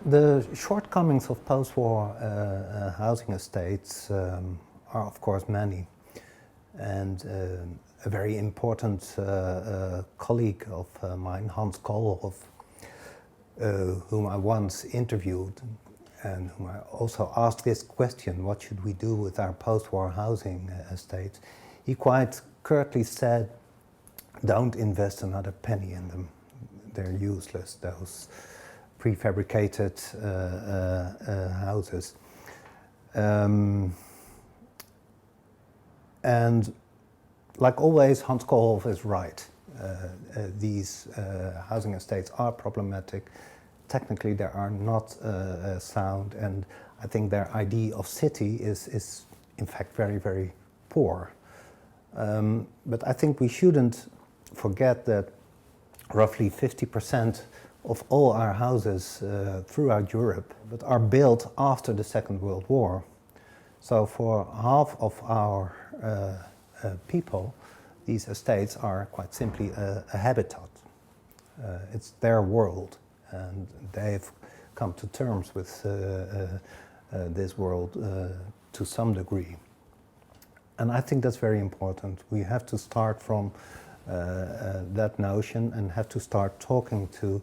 The shortcomings of post-war housing estates are of course many, and a very important colleague of mine, Hans Koolhof, whom I once interviewed and whom I also asked this question, what should we do with our post-war housing estates? He quite curtly said, don't invest another penny in them. They're useless, those prefabricated houses. And like always, Hans Koolhof is right. These housing estates are problematic. Technically, they are not sound, and I think their idea of city is in fact very, very poor. But I think we shouldn't forget that roughly 50% of all our houses throughout Europe are built after the Second World War. So for half of our people, these estates are quite simply a habitat. It's their world, and they've come to terms with this world to some degree. And I think that's very important. We have to start from that notion and have to start talking to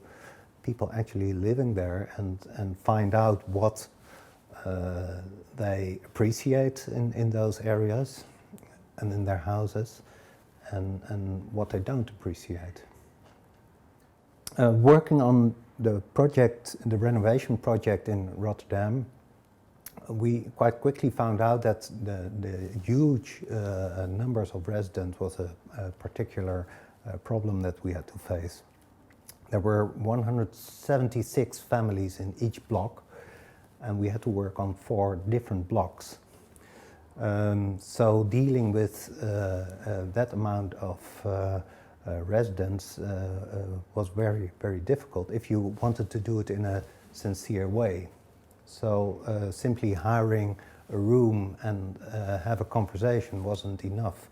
people actually living there and find out what they appreciate in those areas and in their houses, and what they don't appreciate. Working on the project, the renovation project in Rotterdam, we quite quickly found out that the huge numbers of residents was a particular problem that we had to face. There were 176 families in each block, and we had to work on 4 different blocks. So dealing with that amount of residents was very, very difficult if you wanted to do it in a sincere way. So simply hiring a room and have a conversation wasn't enough.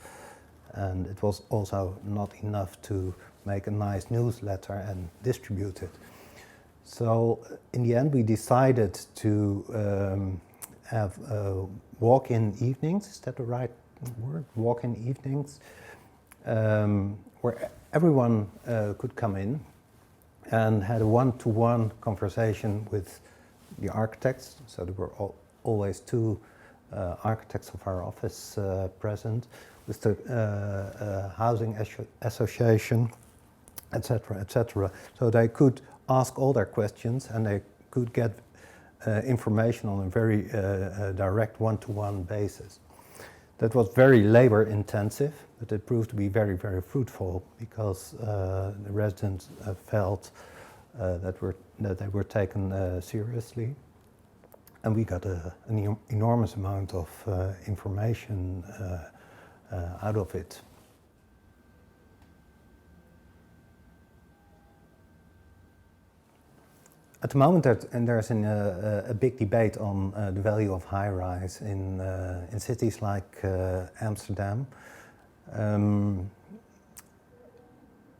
And it was also not enough to make a nice newsletter and distribute it. So in the end we decided to have walk-in evenings, is that the right word? Walk-in evenings, where everyone could come in and had a one-to-one conversation with the architects. So there were always 2 architects of our office present, with the housing association, etc., etc. So they could ask all their questions and they could get information on a very direct one-to-one basis. That was very labor intensive, but it proved to be very, very fruitful because the residents felt that they were taken seriously, and we got an enormous amount of information out of it. At the moment, there's a big debate on the value of high-rise in cities like Amsterdam.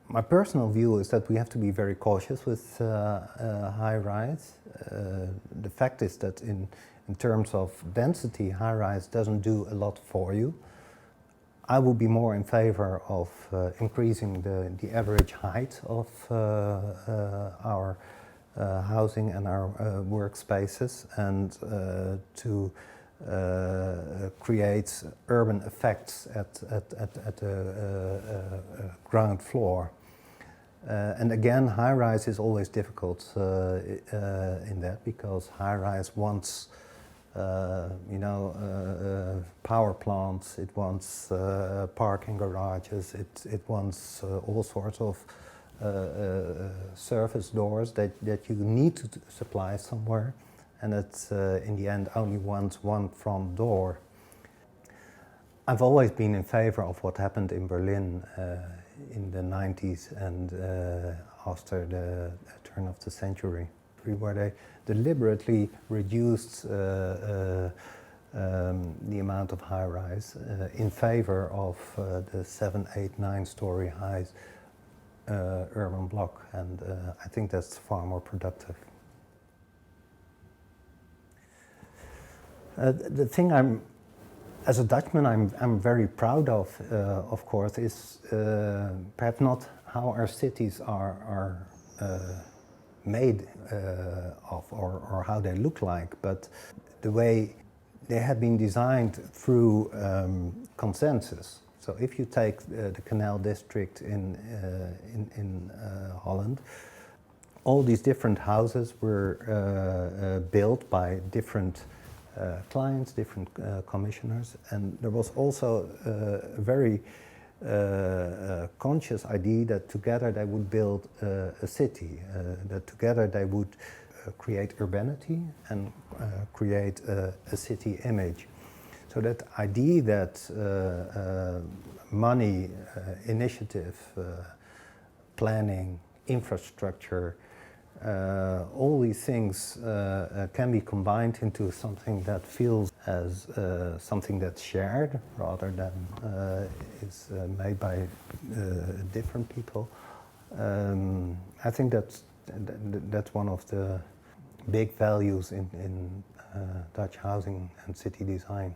My personal view is that we have to be very cautious with high-rise. The fact is that in terms of density, high-rise doesn't do a lot for you. I would be more in favor of increasing the average height of our housing and our workspaces, and to create urban effects at the ground floor. And again, high-rise is always difficult in that, because high-rise wants power plants, it wants parking garages, it wants all sorts of service doors that you need to supply somewhere, and it in the end only wants one front door. I've always been in favor of what happened in Berlin in the 90s and after the turn of the century, where they deliberately reduced the amount of high-rise in favor of the 7, 8, 9-story high urban block, and I think that's far more productive. The thing as a Dutchman, I'm very proud of course, is perhaps not how our cities are made of or how they look like, but the way they have been designed through consensus. So if you take the Canal District in Holland, all these different houses were built by different clients, different commissioners, and there was also a very conscious idea that together they would build a city, that together they would create urbanity and create a city image. So that idea that money, initiative, planning, infrastructure, all these things can be combined into something that feels as something that's shared rather than is made by different people. I think that's one of the big values in Dutch housing and city design.